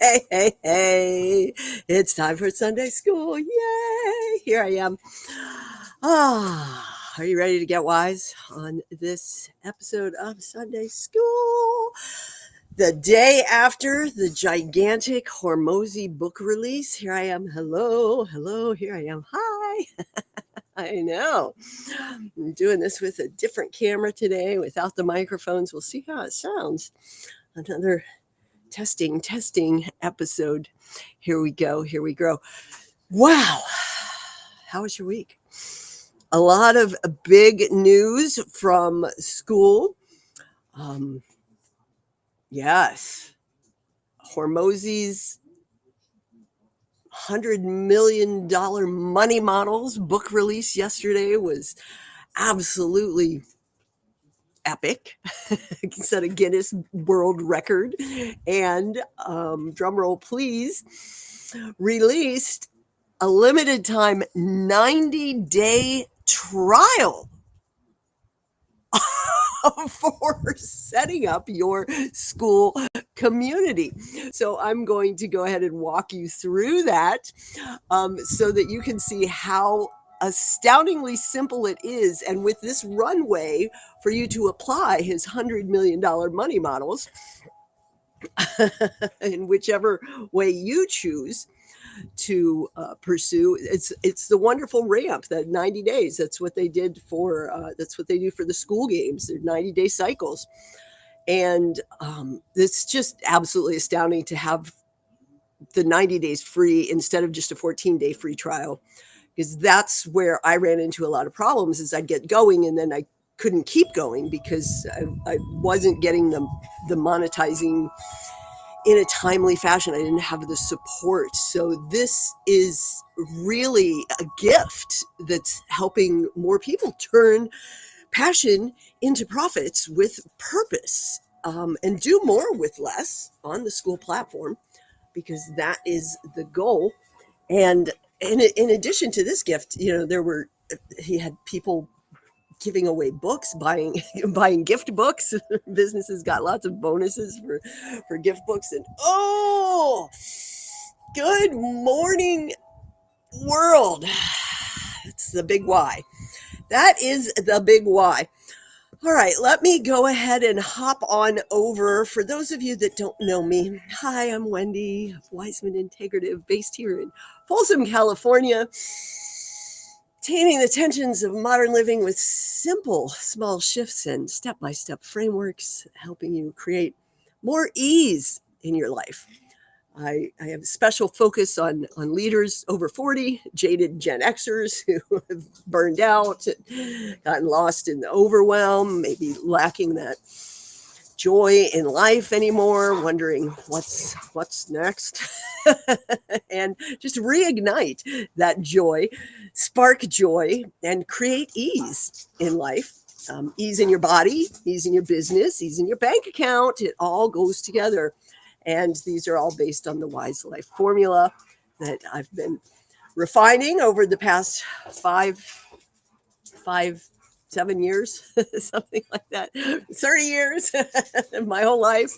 Hey, hey, hey. It's time for Sunday school. Yay! Here I am. Are you ready to get wise on this episode of Sunday school? The day after the gigantic Hormozy book release. Here I am. Hello, hello. Here I am. Hi. I know. I'm doing this with a different camera today without the microphones. We'll see how it sounds. Another testing episode. Here we go. Here we go. Wow. How was your week? A lot of big news from school. Um, yes. Hormozy's $100 million money models book release yesterday was absolutely epic. Set a Guinness World Record. And drum roll, please, released a limited time 90-day trial for setting up your school community. So I'm going to go ahead and walk you through that so that you can see how astoundingly simple it is. And with this runway for you to apply his $100 million money models in whichever way you choose to pursue. It's the wonderful ramp, that 90 days. That's what they did for that's what they do for the school games. They're 90-day cycles. And it's just absolutely astounding to have the 90 days free instead of just a 14-day free trial, because that's where I ran into a lot of problems. Is I'd get going and then I couldn't keep going because I wasn't getting the monetizing in a timely fashion. I didn't have the support. So this is really a gift that's helping more people turn passion into profits with purpose, and do more with less on the school platform, because that is the goal. And in addition to this gift, he had people giving away books, buying gift books. Businesses got lots of bonuses for gift books. And good morning, world. It's the big why. That is the big why. All right, let me go ahead and hop on over. For those of you that don't know me, hi, I'm Wendy, Wiseman Integrative, based here in Folsom, California. Taming the tensions of modern living with simple, small shifts and step-by-step frameworks, helping you create more ease in your life. I have a special focus on leaders over 40, jaded Gen Xers who have burned out, gotten lost in the overwhelm, maybe lacking that joy in life anymore, wondering what's next. And just reignite that joy, spark joy, and create ease in life. Ease in your body, ease in your business, ease in your bank account. It all goes together. And these are all based on the Wise Life formula that I've been refining over the past 7 years, something like that, 30 years, my whole life.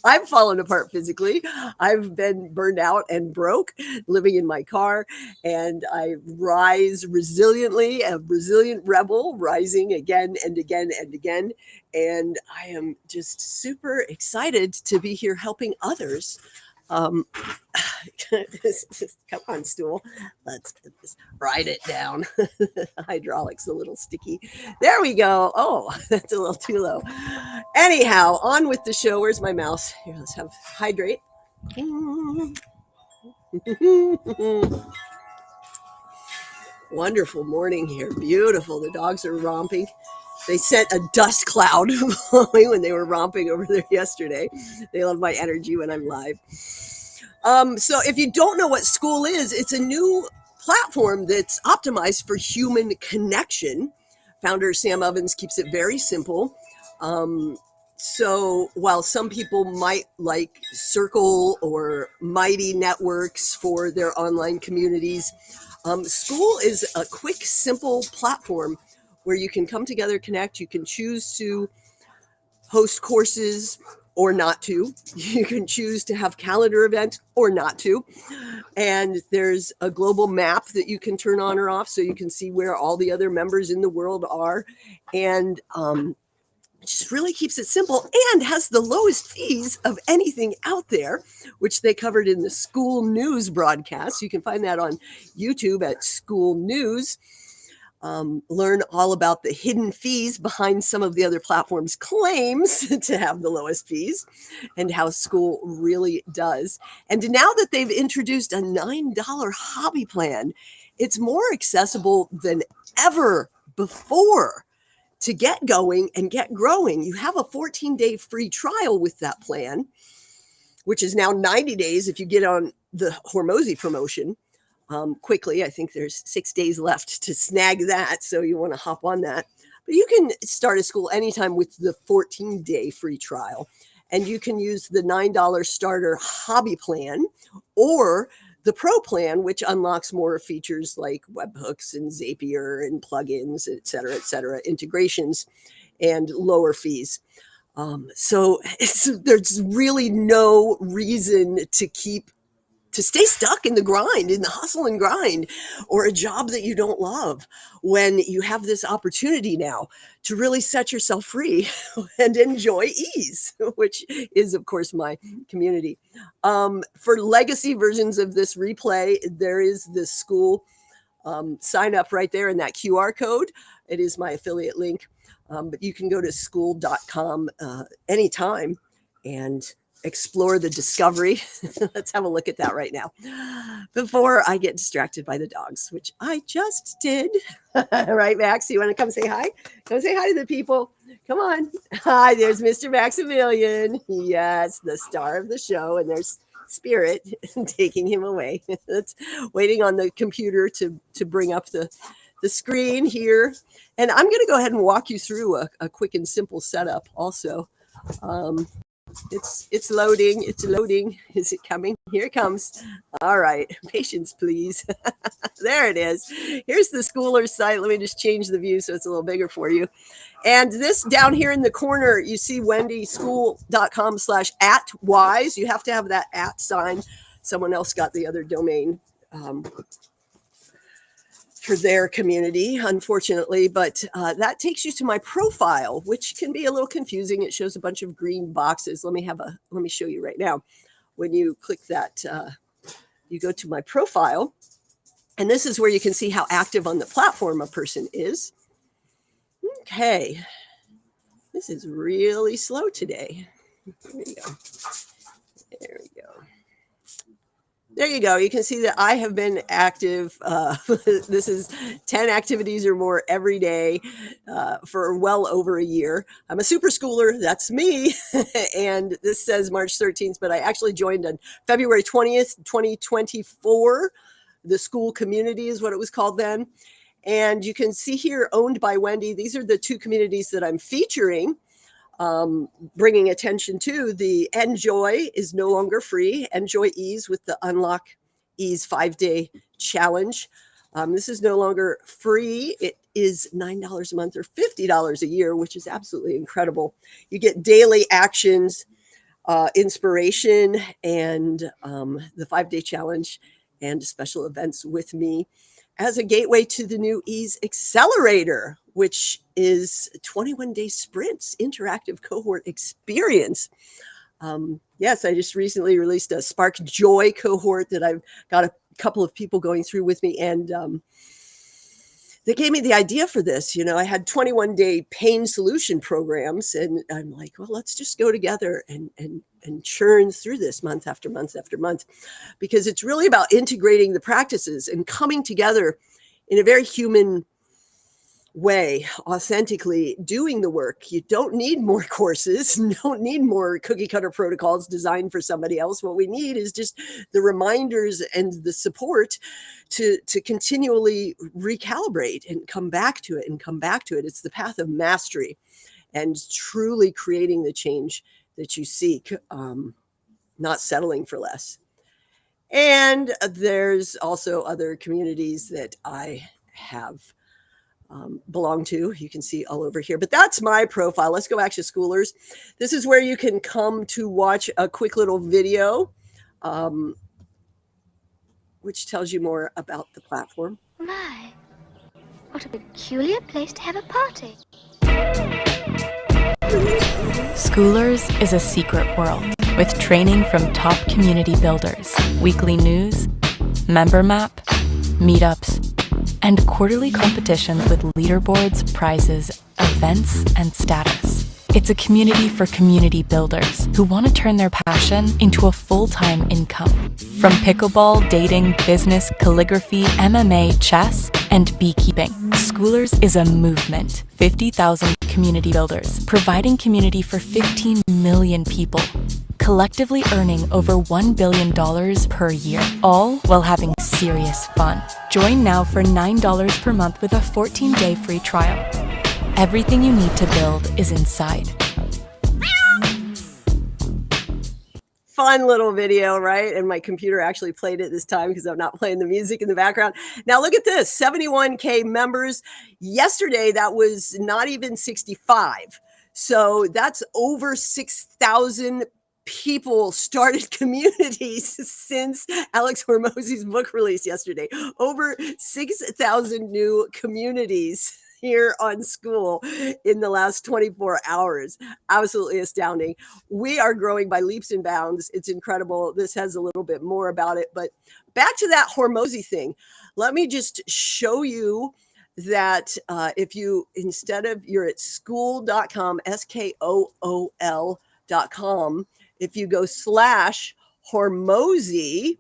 I've fallen apart physically. I've been burned out and broke, living in my car, and I rise resiliently, a resilient rebel, rising again and again and again. And I am just super excited to be here helping others. Um, Come on, stool. Let's ride it down. The hydraulic's a little sticky. There we go. Oh, that's a little too low. Anyhow, on with the show. Where's my mouse? Here, let's have hydrate. Wonderful morning here. Beautiful. The dogs are romping. They sent a dust cloud blowing when they were romping over there yesterday. They love my energy when I'm live. So if you don't know what Skool is, it's a new platform that's optimized for human connection. Founder Sam Ovens keeps it very simple. So while some people might like Circle or Mighty Networks for their online communities, Skool is a quick, simple platform where you can come together, connect. You can choose to host courses, or not to. You can choose to have calendar events or not to. And there's a global map that you can turn on or off so you can see where all the other members in the world are. And it just really keeps it simple and has the lowest fees of anything out there, which they covered in the Skool News broadcast. You can find that on YouTube at Skool News. Learn all about the hidden fees behind some of the other platforms' claims to have the lowest fees and how Skool really does. And now that they've introduced a $9 hobby plan, it's more accessible than ever before to get going and get growing. You have a 14-day free trial with that plan, which is now 90 days if you get on the Hormozy promotion. Quickly. I think there's 6 days left to snag that. So you want to hop on that. But you can start a Skool anytime with the 14-day free trial. And you can use the $9 starter hobby plan or the pro plan, which unlocks more features like webhooks and Zapier and plugins, et cetera, integrations and lower fees. So there's really no reason to stay stuck in the grind, in the hustle and grind, or a job that you don't love, when you have this opportunity now to really set yourself free and enjoy ease, which is, of course, my community. For legacy versions of this replay, there is this Skool sign up right there in that QR code. It is my affiliate link, but you can go to skool.com anytime and explore the discovery. Let's have a look at that right now before I get distracted by the dogs, which I just did. Right, Max? You want to come say hi? Come say hi to the people. Come on. Hi, there's Mr. Maximilian. Yes, the star of the show. And there's Spirit taking him away. That's waiting on the computer to bring up the screen here. And I'm going to go ahead and walk you through a quick and simple setup also. It's loading. It's loading. Is it coming? Here it comes. All right. Patience, please. There it is. Here's the Schooler site. Let me just change the view so it's a little bigger for you. And this down here in the corner, you see Wendy, skool.com/@wise. You have to have that @ sign. Someone else got the other domain for their community, unfortunately, but that takes you to my profile, which can be a little confusing. It shows a bunch of green boxes. Let me show you right now. When you click that, you go to my profile, and this is where you can see how active on the platform a person is. Okay, this is really slow today. There we go. There we go. There you go. You can see that I have been active. This is 10 activities or more every day for well over a year. I'm a super schooler. That's me. And this says March 13th, but I actually joined on February 20th, 2024. The Skool community is what it was called then. And you can see here, owned by Wendy. These are the two communities that I'm featuring. Bringing attention to the Enjoy is no longer free. Enjoy Ease with the Unlock Ease 5-day challenge. This is no longer free. It is $9 a month or $50 a year, which is absolutely incredible. You get daily actions, inspiration, and the 5-day challenge and special events with me as a gateway to the new Ease Accelerator, which is 21-day sprints, interactive cohort experience. Yes, I just recently released a Spark Joy cohort that I've got a couple of people going through with me, and they gave me the idea for this. You know, I had 21-day pain solution programs, and I'm like, well, let's just go together and churn through this month after month after month, because it's really about integrating the practices and coming together in a very human way, authentically doing the work. You don't need more courses, don't need more cookie cutter protocols designed for somebody else. What we need is just the reminders and the support to continually recalibrate and come back to it and come back to it. It's the path of mastery and truly creating the change that you seek, not settling for less. And there's also other communities that I have belong to. You can see all over here, but that's my profile. Let's go back to Schoolers. This is where you can come to watch a quick little video, um, which tells you more about the platform. My, what a peculiar place to have a party. Schoolers is a secret world with training from top community builders, weekly news, member map, meetups, and quarterly competitions with leaderboards, prizes, events, and status. It's a community for community builders who want to turn their passion into a full-time income. From pickleball, dating, business, calligraphy, MMA, chess, and beekeeping, Schoolers is a movement. 50,000 community builders, providing community for 15 million people, collectively earning over $1 billion per year, all while having serious fun. Join now for $9 per month with a 14-day free trial. Everything you need to build is inside. Fun little video, right? And my computer actually played it this time because I'm not playing the music in the background. Now look at this, 71K members. Yesterday, that was not even 65. So that's over 6,000 people started communities since Alex Hormozi's book release yesterday. Over 6,000 new communities here on Skool in the last 24 hours. Absolutely astounding. We are growing by leaps and bounds. It's incredible. This has a little bit more about it, but back to that Hormozi thing. Let me just show you that if you, instead of, you're at skool.com, SKOOL.com, if you go /Hormozi,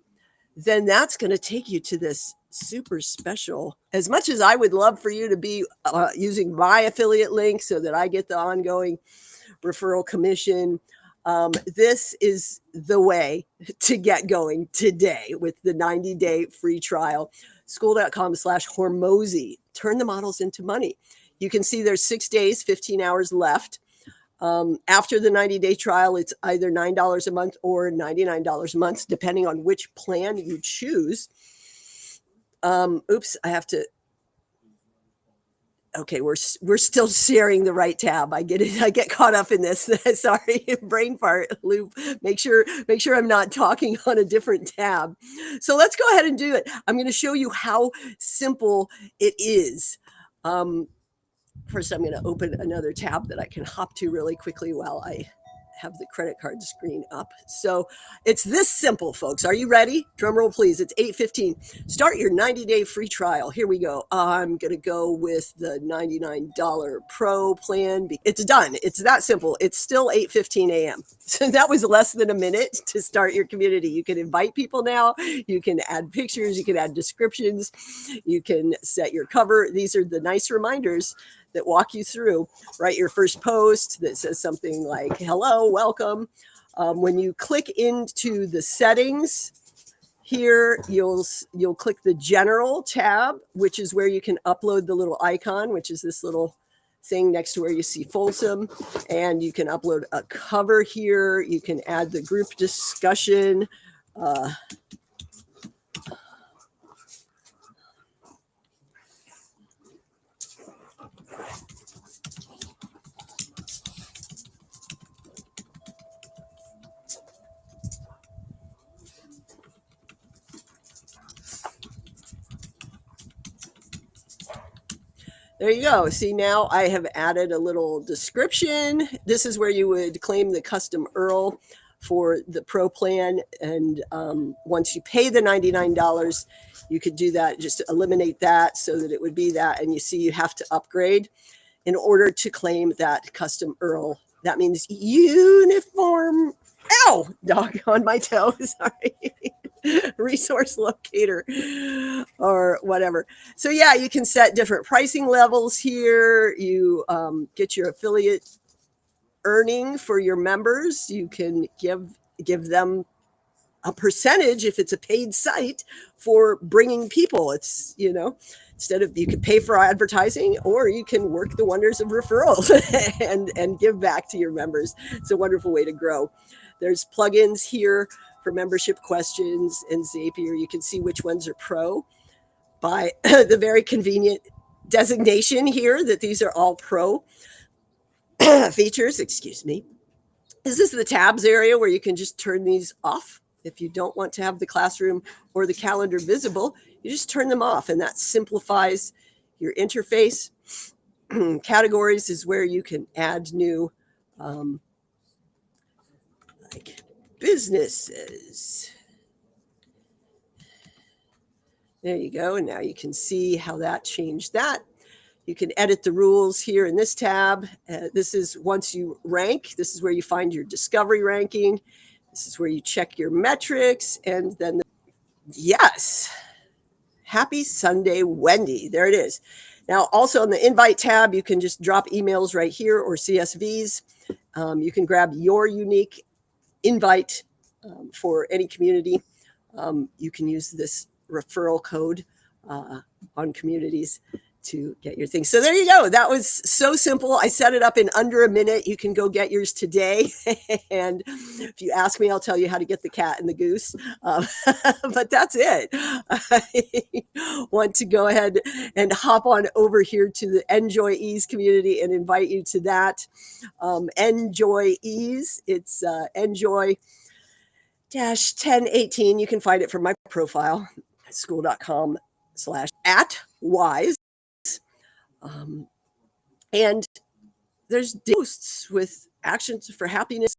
then that's going to take you to this super special. As much as I would love for you to be using my affiliate link so that I get the ongoing referral commission, this is the way to get going today with the 90-day free trial. Skool.com/Hormozi. Turn the models into money. You can see there's 6 days, 15 hours left. After the 90-day trial, it's either $9 a month or $99 a month, depending on which plan you choose. Oops, I have to. Okay, we're still sharing the right tab. I get it. I get caught up in this. Sorry, brain fart loop. Make sure I'm not talking on a different tab. So let's go ahead and do it. I'm going to show you how simple it is. First, I'm going to open another tab that I can hop to really quickly while I have the credit card screen up. So it's this simple, folks. Are you ready? Drum roll, please. It's 8:15. Start your 90-day free trial. Here we go. I'm going to go with the $99 Pro plan. It's done. It's that simple. It's still 8:15 a.m. So that was less than a minute to start your community. You can invite people now. You can add pictures. You can add descriptions. You can set your cover. These are the nice reminders that walk you through. Write your first post that says something like, hello, welcome. When you click into the settings here, you'll click the general tab, which is where you can upload the little icon, which is this little thing next to where you see Folsom. And you can upload a cover here. You can add the group discussion. There you go. See, now I have added a little description. This is where you would claim the custom URL for the Pro plan. And once you pay the $99, you could do that, just eliminate that so that it would be that. And you see you have to upgrade in order to claim that custom URL. That means uniform. Ow, dog on my toe. Sorry. Resource locator or whatever. So yeah, you can set different pricing levels here. You get your affiliate earning for your members. You can give them a percentage if it's a paid site for bringing people. It's, instead of, you could pay for advertising, or you can work the wonders of referrals and give back to your members. It's a wonderful way to grow. There's plugins here for membership questions and Zapier. You can see which ones are pro by the very convenient designation here that these are all pro features. Excuse me. This is the tabs area where you can just turn these off. If you don't want to have the classroom or the calendar visible, you just turn them off, and that simplifies your interface. Categories is where you can add new like businesses. There you go. And now you can see how that changed that. You can edit the rules here in this tab. This is once you rank, this is where you find your discovery ranking. This is where you check your metrics. And then, yes, happy Sunday, Wendy. There it is. Now, also on the invite tab, you can just drop emails right here or CSVs. You can grab your unique invite for any community. You can use this referral code on communities to get your thing. So there you go. That was so simple. I set it up in under a minute. You can go get yours today. And if you ask me, I'll tell you how to get the cat and the goose. But that's it. I want to go ahead and hop on over here to the Enjoy Ease community and invite you to that. Enjoy Ease. It's Enjoy-1018. You can find it from my profile at skool.com/@wise. And there's posts with actions for happiness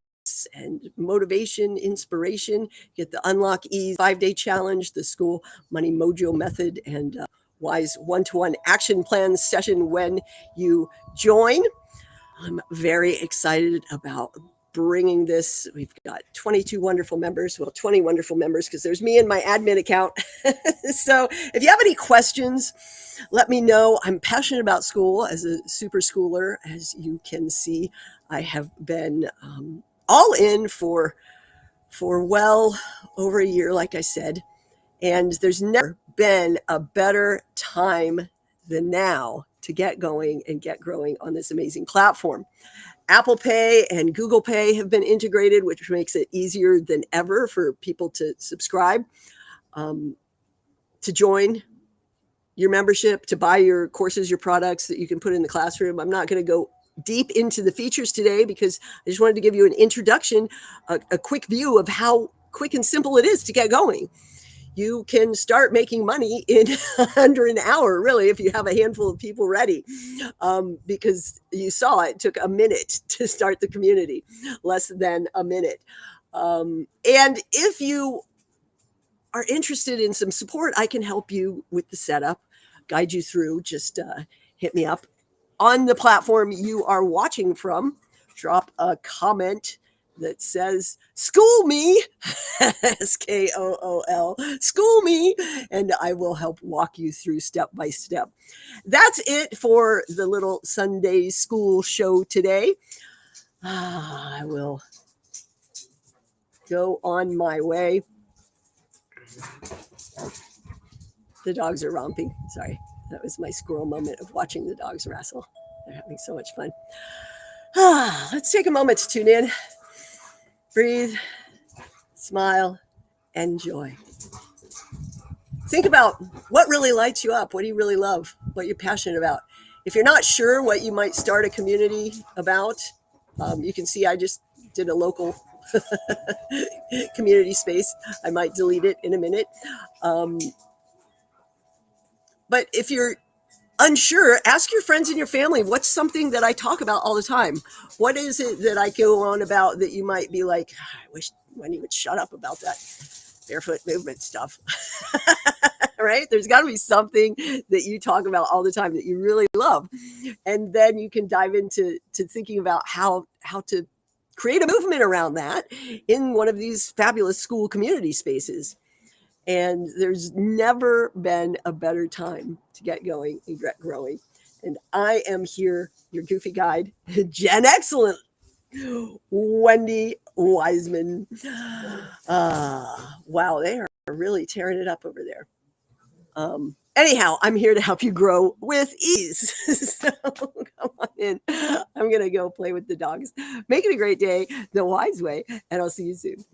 and motivation, inspiration. Get the Unlock Ease 5-day challenge, the Skool Money Mojo method, and Wise one-to-one action plan session when you join. I'm very excited about bringing this. We've got 22 wonderful members, well, 20 wonderful members, because there's me and my admin account. So if you have any questions, let me know. I'm passionate about school as a super schooler. As you can see, I have been all in for well over a year, like I said, and there's never been a better time than now to get going and get growing on this amazing platform. Apple Pay and Google Pay have been integrated, which makes it easier than ever for people to subscribe, to join your membership, to buy your courses, your products that you can put in the classroom. I'm not going to go deep into the features today because I just wanted to give you an introduction, a quick view of how quick and simple it is to get going. You can start making money in under an hour, really, if you have a handful of people ready, because you saw it took a minute to start the community, less than a minute. And if you are interested in some support, I can help you with the setup, guide you through. Just hit me up on the platform you are watching from. Drop a comment that says "Skool me," SKOOL, "Skool me," and I will help walk you through step by step. That's it for the little Sunday school show today. I will go on my way. The dogs are romping. Sorry, that was my squirrel moment of watching the dogs wrestle. They're having so much fun. Let's take a moment to tune in. Breathe, smile, enjoy. Think about what really lights you up. What do you really love? What you're passionate about? If you're not sure what you might start a community about, you can see I just did a local community space. I might delete it in a minute. But if you're unsure, ask your friends and your family, what's something that I talk about all the time? What is it that I go on about that you might be like, I wish Wendy would shut up about that barefoot movement stuff. Right? There's got to be something that you talk about all the time that you really love. And then you can dive into thinking about how to create a movement around that in one of these fabulous school community spaces. And there's never been a better time to get going and get growing. And I am here, your goofy guide, Jen Excellent, Wendy Wiseman. Wow, they are really tearing it up over there. Anyhow, I'm here to help you grow with ease. So come on in. I'm going to go play with the dogs. Make it a great day the wise way, and I'll see you soon.